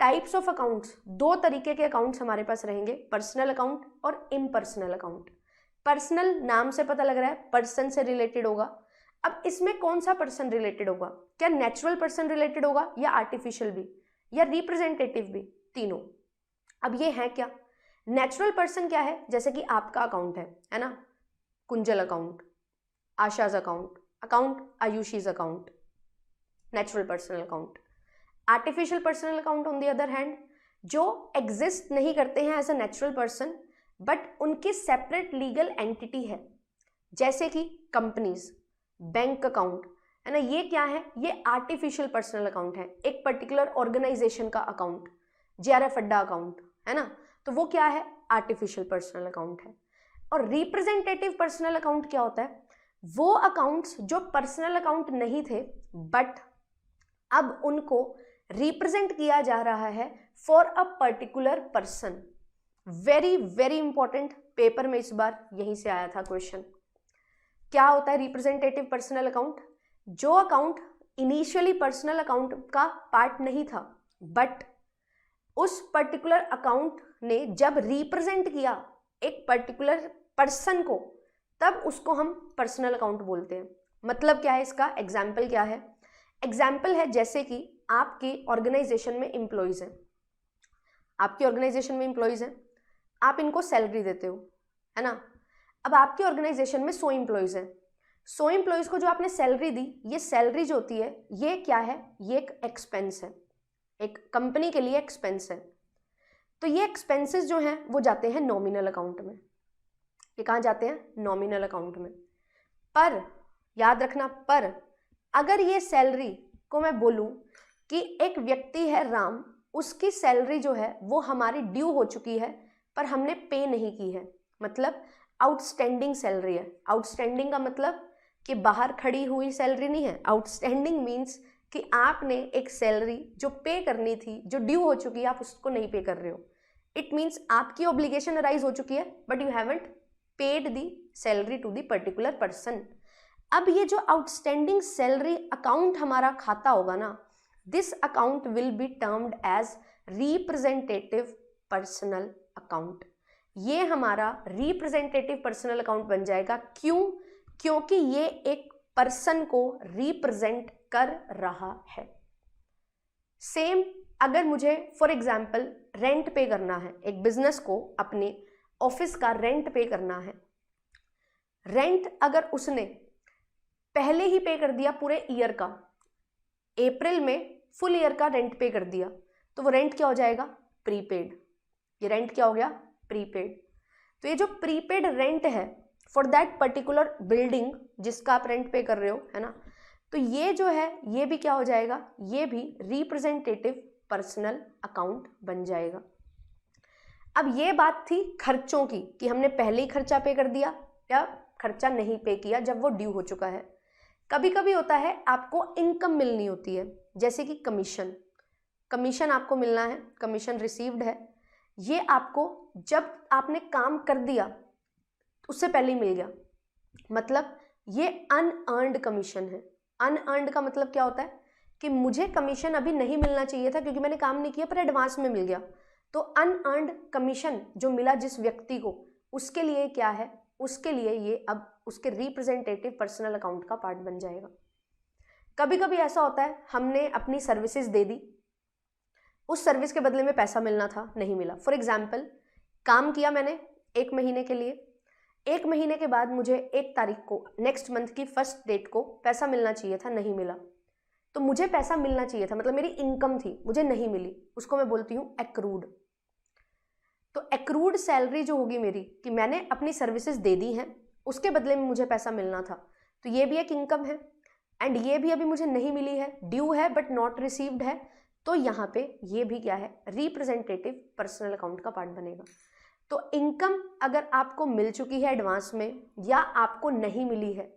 Types of accounts, दो तरीके के अकाउंट्स हमारे पास रहेंगे, पर्सनल अकाउंट और इम्पर्सनल अकाउंट। पर्सनल नाम से पता लग रहा है पर्सन से रिलेटेड होगा। अब इसमें कौन सा पर्सन रिलेटेड होगा, क्या नेचुरल पर्सन रिलेटेड होगा या आर्टिफिशियल भी या रिप्रेजेंटेटिव भी, तीनों। अब ये है क्या, नेचुरल पर्सन क्या है, जैसे कि आपका अकाउंट है ना, Kunjal account, Asha's account, account Ayushi's account, natural personal account. Artificial personal account on the other hand, जो एग्जिस्ट नहीं करते हैं as a natural person but उनकी सेपरेट लीगल एंटिटी है, जैसे कि कंपनीज, बैंक अकाउंट, है ना, ये क्या है, ये आर्टिफिशियल पर्सनल अकाउंट है, एक पर्टिकुलर ऑर्गेनाइजेशन का अकाउंट, जेआरएफ अड्डा अकाउंट, है ना, तो वो क्या है, आर्टिफिशियल पर्सनल अकाउंट है। और रिप्रेजेंटेटिव पर्सनल अकाउंट क्या होता है, वो अकाउंट्स जो पर्सनल अकाउंट नहीं थे बट अब उनको रिप्रेजेंट किया जा रहा है for a particular person. Very very important, paper में इस बार यहीं से आया था क्वेश्चन। क्या होता है रिप्रेजेंटेटिव पर्सनल अकाउंट, जो अकाउंट इनिशियली पर्सनल अकाउंट का पार्ट नहीं था बट उस पर्टिकुलर अकाउंट ने जब रिप्रेजेंट किया एक पर्टिकुलर पर्सन को, तब उसको हम पर्सनल अकाउंट बोलते हैं। मतलब क्या है इसका, एग्जाम्पल क्या है, एग्जाम्पल है जैसे कि आपकी ऑर्गेनाइजेशन में एम्प्लॉयज हैं, आपकी ऑर्गेनाइजेशन में एम्प्लॉयज हैं, आप इनको सैलरी देते हो, है ना। अब आपकी ऑर्गेनाइजेशन में 100 एम्प्लॉयज हैं, 100 एम्प्लॉयज को जो आपने सैलरी दी, ये सैलरी जो होती है ये क्या है, ये एक एक्सपेंस है, एक कंपनी के लिए एक्सपेंस है। तो ये एक्सपेंसेस जो हैं वो जाते हैं नॉमिनल अकाउंट में। ये कहाँ जाते हैं, नॉमिनल अकाउंट में। पर याद रखना, पर अगर ये सैलरी को मैं बोलूं कि एक व्यक्ति है राम, उसकी सैलरी जो है वो हमारी ड्यू हो चुकी है पर हमने पे नहीं की है, मतलब आउटस्टैंडिंग सैलरी है। आउटस्टैंडिंग का मतलब कि बाहर खड़ी हुई सैलरी नहीं है, आउटस्टैंडिंग मीन्स कि आपने एक सैलरी जो पे करनी थी, जो ड्यू हो चुकी है, आप उसको नहीं पे कर रहे हो। इट मीन्स आपकी ऑब्लिगेशन अराइज हो चुकी है but you haven't paid the salary to the particular person. अब ये जो आउटस्टैंडिंग सैलरी अकाउंट हमारा खाता होगा ना, this account will be termed as representative personal account. ये हमारा रिप्रेजेंटेटिव पर्सनल अकाउंट बन जाएगा। क्यों, क्योंकि ये एक पर्सन को रिप्रेजेंट कर रहा है। सेम अगर मुझे फॉर एग्जाम्पल रेंट पे करना है, एक बिजनेस को अपने ऑफिस का रेंट पे करना है, रेंट अगर उसने पहले ही पे कर दिया पूरे ईयर का, अप्रैल में फुल ईयर का रेंट पे कर दिया, तो वो रेंट क्या हो जाएगा, प्रीपेड। ये रेंट क्या हो गया, प्रीपेड। तो ये जो प्रीपेड रेंट है फॉर दैट पर्टिकुलर बिल्डिंग जिसका आप रेंट पे कर रहे हो, है ना, तो ये जो है ये भी क्या हो जाएगा, ये भी रिप्रेजेंटेटिव पर्सनल अकाउंट बन जाएगा। अब ये बात थी खर्चों की कि हमने पहले ही खर्चा पे कर दिया या खर्चा नहीं पे किया जब वो ड्यू हो चुका है। कभी कभी होता है आपको इनकम मिलनी होती है, जैसे कि कमीशन, कमीशन आपको मिलना है, कमीशन रिसीव्ड है, ये आपको जब आपने काम कर दिया उससे पहले ही मिल गया, मतलब ये अनअर्न्ड कमीशन है। अनअर्न्ड का मतलब क्या होता है कि मुझे कमीशन अभी नहीं मिलना चाहिए था क्योंकि मैंने काम नहीं किया पर एडवांस में मिल गया। तो अनअर्न्ड कमीशन जो मिला जिस व्यक्ति को, उसके लिए क्या है, उसके लिए ये अब उसके रिप्रेजेंटेटिव पर्सनल अकाउंट का पार्ट बन जाएगा। कभी कभी ऐसा होता है हमने अपनी सर्विसेज दे दी, उस सर्विस के बदले में पैसा मिलना था, नहीं मिला। फॉर एग्जाम्पल काम किया मैंने 1 महीने के लिए, 1 महीने के बाद मुझे 1 तारीख को नेक्स्ट मंथ की 1st डेट को पैसा मिलना चाहिए था, नहीं मिला। तो मुझे पैसा मिलना चाहिए था, मतलब मेरी इनकम थी, मुझे नहीं मिली, उसको मैं बोलती हूँ एक्रूड। तो एक्रूड सैलरी जो होगी मेरी, कि मैंने अपनी सर्विसेज दे दी हैं, उसके बदले में मुझे पैसा मिलना था, तो ये भी एक इनकम है। एंड ये भी अभी मुझे नहीं मिली है, ड्यू है बट नॉट रिसीव्ड है, तो यहाँ पे ये भी क्या है, रिप्रेजेंटेटिव पर्सनल अकाउंट का पार्ट बनेगा। तो इनकम अगर आपको मिल चुकी है एडवांस में या आपको नहीं मिली है,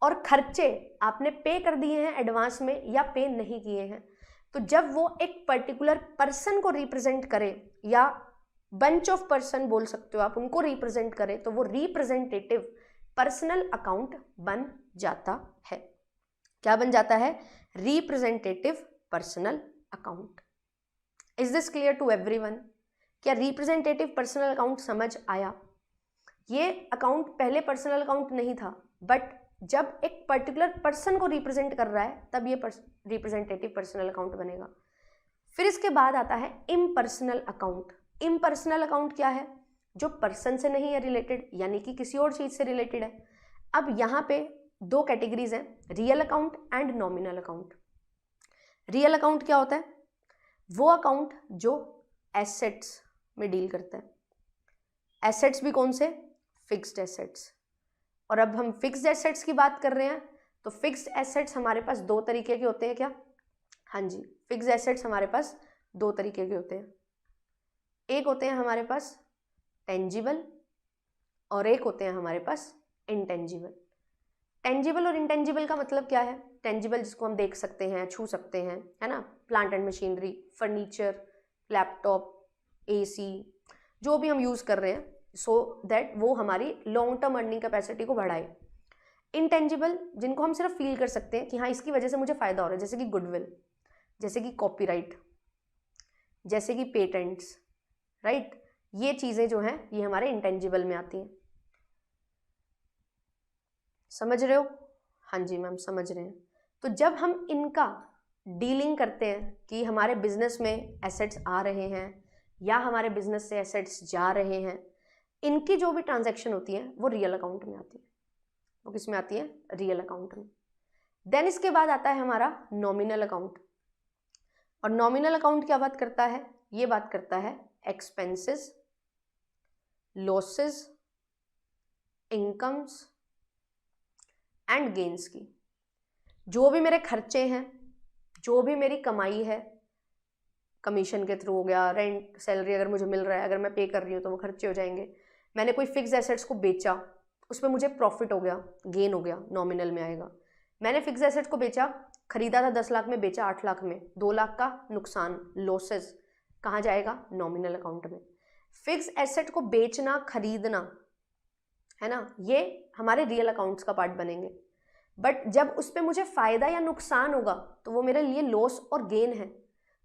और खर्चे आपने पे कर दिए हैं एडवांस में या पे नहीं किए हैं, तो जब वो एक पर्टिकुलर पर्सन को रिप्रेजेंट करे या बंच ऑफ पर्सन बोल सकते हो आप, उनको रिप्रेजेंट करे, तो वो रिप्रेजेंटेटिव पर्सनल अकाउंट बन जाता है। क्या बन जाता है, representative personal account. Is this clear to everyone? क्या रिप्रेजेंटेटिव पर्सनल अकाउंट समझ आया? ये अकाउंट पहले पर्सनल अकाउंट नहीं था, बट जब एक पर्टिकुलर पर्सन को रिप्रेजेंट कर रहा है तब ये रिप्रेजेंटेटिव पर्सनल अकाउंट बनेगा। फिर इसके बाद आता है इम्पर्सनल अकाउंट। इम्पर्सनल अकाउंट क्या है? जो पर्सन से नहीं है रिलेटेड, यानी कि किसी और चीज से रिलेटेड है। अब यहाँ पे दो कैटेगरीज हैं, real account and nominal account. Real account क्या होता है? वो अकाउंट जो एसेट्स में डील करता है। एसेट्स भी कौन से? Fixed assets. और अब हम फिक्स्ड एसेट्स की बात कर रहे हैं, तो फिक्स्ड एसेट्स हमारे पास दो तरीके के होते हैं क्या? हाँ जी, फिक्स्ड एसेट्स हमारे पास दो तरीके के होते हैं। एक होते हैं हमारे पास टेंजिबल और एक होते हैं हमारे पास इंटेंजिबल। टेंजिबल और इंटेंजिबल का मतलब क्या है? टेंजिबल जिसको हम देख सकते हैं, छू सकते हैं, है ना, plant and machinery, furniture, laptop, AC, जो भी हम यूज कर रहे हैं, सो दैट वो हमारी लॉन्ग टर्म अर्निंग कैपेसिटी को बढ़ाए। इंटेंजिबल जिनको हम सिर्फ फील कर सकते हैं कि हाँ इसकी वजह से मुझे फायदा हो रहा है, जैसे कि गुडविल, जैसे कि कॉपीराइट, जैसे कि पेटेंट्स, राइट। ये चीजें जो हैं ये हमारे इंटेंजिबल में आती हैं। समझ रहे हो? हाँ जी मैम, समझ रहे हैं। तो जब हम इनका डीलिंग करते हैं कि हमारे बिजनेस में एसेट्स आ रहे हैं या हमारे बिजनेस से एसेट्स जा रहे हैं, इनकी जो भी ट्रांजैक्शन होती है वो रियल अकाउंट में आती है। वो किस में आती है? रियल अकाउंट में। देन इसके बाद आता है हमारा नॉमिनल अकाउंट। और नॉमिनल अकाउंट क्या बात करता है? ये बात करता है expenses, losses, incomes and gains की। जो भी मेरे खर्चे हैं, जो भी मेरी कमाई है, कमीशन के थ्रू हो गया, रेंट, सैलरी अगर मुझे मिल रहा है, अगर मैं पे कर रही हूँ तो वो खर्चे हो जाएंगे। मैंने कोई फिक्स एसेट्स को बेचा, उसमें मुझे प्रॉफिट हो गया, गेन हो गया, नॉमिनल में आएगा। मैंने फिक्स एसेट्स को बेचा, खरीदा था 10 लाख में, बेचा 8 लाख में, 2 लाख का नुकसान, लॉसेस, कहाँ जाएगा? नॉमिनल अकाउंट में। फिक्स एसेट को बेचना, खरीदना, है ना, ये हमारे रियल अकाउंट्स का पार्ट बनेंगे। बट जब उस पर मुझे फायदा या नुकसान होगा तो वो मेरे लिए लॉस और गेन है।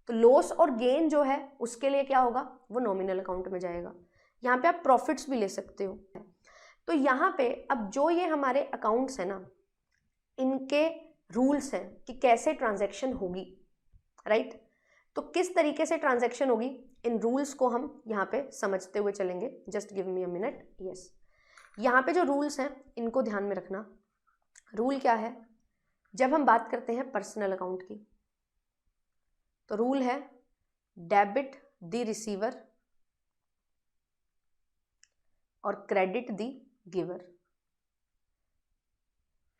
तो लॉस और गेन जो है उसके लिए क्या होगा? वो नॉमिनल अकाउंट में जाएगा। यहाँ पे आप प्रॉफिट्स भी ले सकते हो। तो यहाँ पे अब जो ये हमारे अकाउंट्स है ना, इनके रूल्स हैं कि कैसे ट्रांजैक्शन होगी, राइट। तो किस तरीके से ट्रांजैक्शन होगी, इन रूल्स को हम यहाँ पे समझते हुए चलेंगे। Just give me a minute. Yes, यहाँ पे जो रूल्स हैं इनको ध्यान में रखना। रूल क्या है? जब हम बात करते हैं पर्सनल अकाउंट की, तो रूल है डेबिट द रिसीवर और क्रेडिट द गिवर।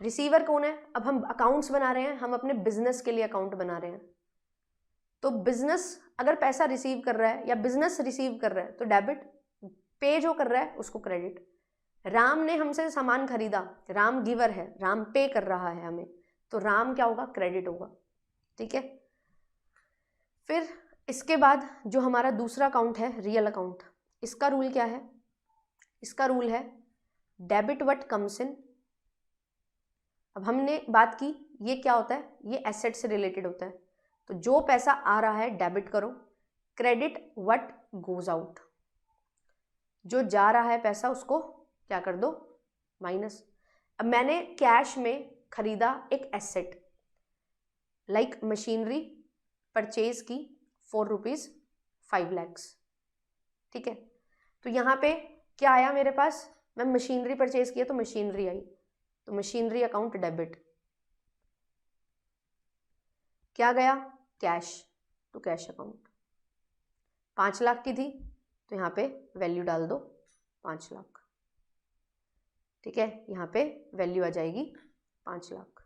रिसीवर कौन है? अब हम अकाउंट्स बना रहे हैं, हम अपने बिजनेस के लिए अकाउंट बना रहे हैं। तो बिजनेस अगर पैसा रिसीव कर रहा है या बिजनेस रिसीव कर रहा है तो डेबिट, पे जो कर रहा है उसको क्रेडिट। राम ने हमसे सामान खरीदा, राम गिवर है, राम पे कर रहा है हमें, तो राम क्या होगा? क्रेडिट होगा, ठीक है। फिर इसके बाद जो हमारा दूसरा अकाउंट है रियल अकाउंट, इसका रूल क्या है? इसका रूल है डेबिट व्हाट कम्स इन। अब हमने बात की ये क्या होता है? ये एसेट से रिलेटेड होता है। तो जो पैसा आ रहा है डेबिट करो, क्रेडिट व्हाट गोज आउट। जो जा रहा है पैसा उसको क्या कर दो? माइनस। अब मैंने कैश में खरीदा एक एसेट लाइक मशीनरी, परचेज की ₹4 5 lakhs, ठीक है। तो यहाँ पे क्या आया मेरे पास? मैं मशीनरी परचेज किया तो मशीनरी आई, तो मशीनरी अकाउंट डेबिट। क्या गया? कैश, तो कैश अकाउंट। 5 लाख की थी तो यहाँ पे वैल्यू डाल दो 5 लाख, ठीक है। यहाँ पे वैल्यू आ जाएगी 5 लाख।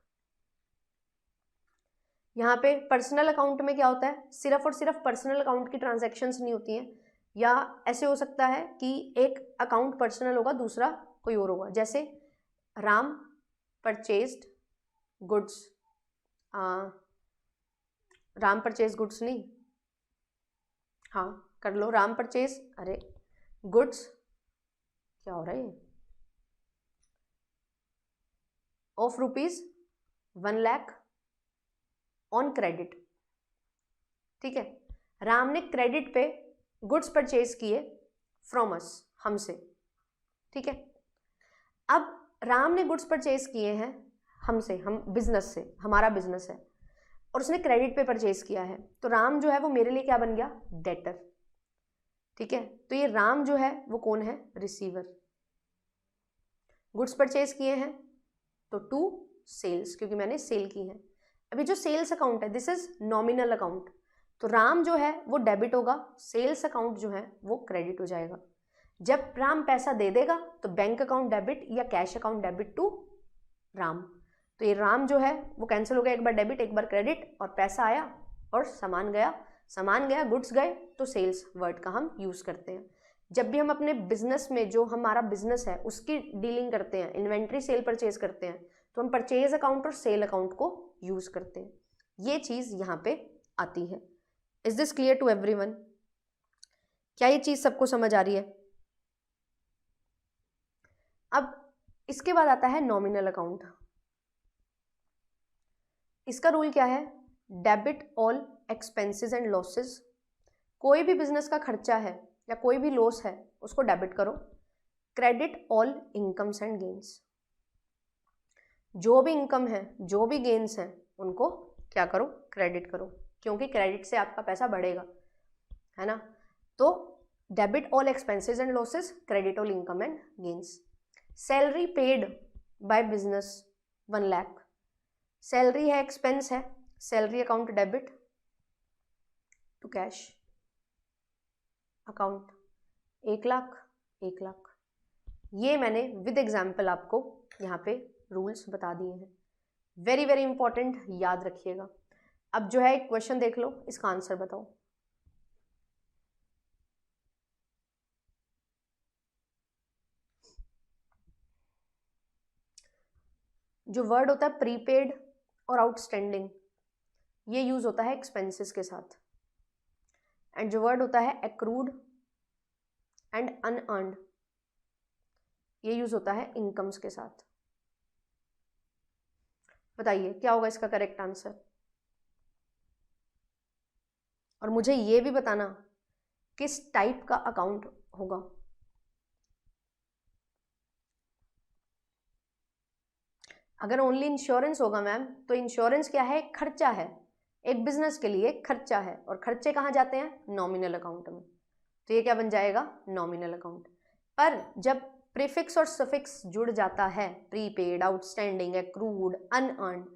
यहाँ पे पर्सनल अकाउंट में क्या होता है? सिर्फ और सिर्फ पर्सनल अकाउंट की ट्रांजैक्शंस नहीं होती हैं, या ऐसे हो सकता है कि एक अकाउंट पर्सनल होगा, दूसरा कोई और होगा। जैसे Ram purchased goods, Ram purchase goods नहीं, हाँ कर लो, राम परचेज, अरे गुड्स, क्या हो रहा है ये, ऑफ ₹1 lakh ऑन क्रेडिट, ठीक है। राम ने क्रेडिट पे गुड्स परचेज किए फ्रॉम अस, हमसे, ठीक है। अब राम ने गुड्स परचेज किए हैं हमसे, हम बिजनेस से, हमारा बिजनेस है, और उसने क्रेडिट पे परचेज किया है, तो राम जो है वो मेरे लिए क्या बन गया, डेटर, ठीक है। तो ये राम जो है वो कौन है, रिसीवर। गुड्स परचेज किए हैं तो टू सेल्स, क्योंकि मैंने सेल की है। अभी जो सेल्स अकाउंट है दिस इज नॉमिनल अकाउंट, तो राम जो है वो डेबिट होगा, सेल्स अकाउंट जो है वो क्रेडिट हो जाएगा। जब राम पैसा दे देगा तो बैंक अकाउंट डेबिट या cash account debit to Ram, तो ये राम जो है वो कैंसिल हो गया, एक बार डेबिट एक बार क्रेडिट, और पैसा आया और सामान गया, सामान गया गुड्स गए, तो सेल्स वर्ड का हम यूज करते हैं। जब भी हम अपने बिजनेस में, जो हमारा बिजनेस है उसकी डीलिंग करते हैं, इन्वेंट्री सेल परचेज करते हैं, तो हम परचेज अकाउंट और सेल अकाउंट को यूज करते हैं। ये चीज यहाँ पे आती है। Is this clear to everyone? क्या ये चीज सबको समझ आ रही है? अब इसके बाद आता है नॉमिनल अकाउंट। इसका रूल क्या है, debit all expenses and losses. कोई भी बिजनेस का खर्चा है या कोई भी लॉस है उसको डेबिट करो। Credit all incomes and gains, जो भी इनकम है जो भी गेन्स हैं उनको क्या करो, क्रेडिट करो, क्योंकि क्रेडिट से आपका पैसा बढ़ेगा, है ना। तो debit all expenses and losses, credit all income and gains. Salary paid by business 1 lakh, salary है एक्सपेंस है, salary account debit to cash account 1 lakh 1 lakh. ये मैंने विद एग्जाम्पल आपको यहाँ पे रूल्स बता दिए हैं, वेरी वेरी इंपॉर्टेंट, याद रखिएगा। अब जो है एक क्वेश्चन देख लो, इसका आंसर बताओ। जो वर्ड होता है प्रीपेड और आउटस्टैंडिंग, ये यूज होता है एक्सपेंसेस के साथ, एंड जो वर्ड होता है एक्रूड एंड अनअर्न्ड, ये यूज होता है इनकम्स के साथ। बताइए क्या होगा इसका करेक्ट आंसर, और मुझे ये भी बताना किस टाइप का अकाउंट होगा। अगर ओनली इंश्योरेंस होगा मैम, तो इंश्योरेंस क्या है, खर्चा है, एक बिजनेस के लिए खर्चा है, और खर्चे कहाँ जाते हैं, नॉमिनल अकाउंट में, तो ये क्या बन जाएगा, नॉमिनल अकाउंट। पर जब प्रीफिक्स और सफिक्स जुड़ जाता है, प्रीपेड, आउटस्टैंडिंग, एक्रूड, अनअर्न्ड,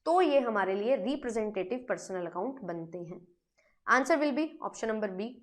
तो ये हमारे लिए रिप्रेजेंटेटिव पर्सनल अकाउंट बनते हैं। Answer will be option number B.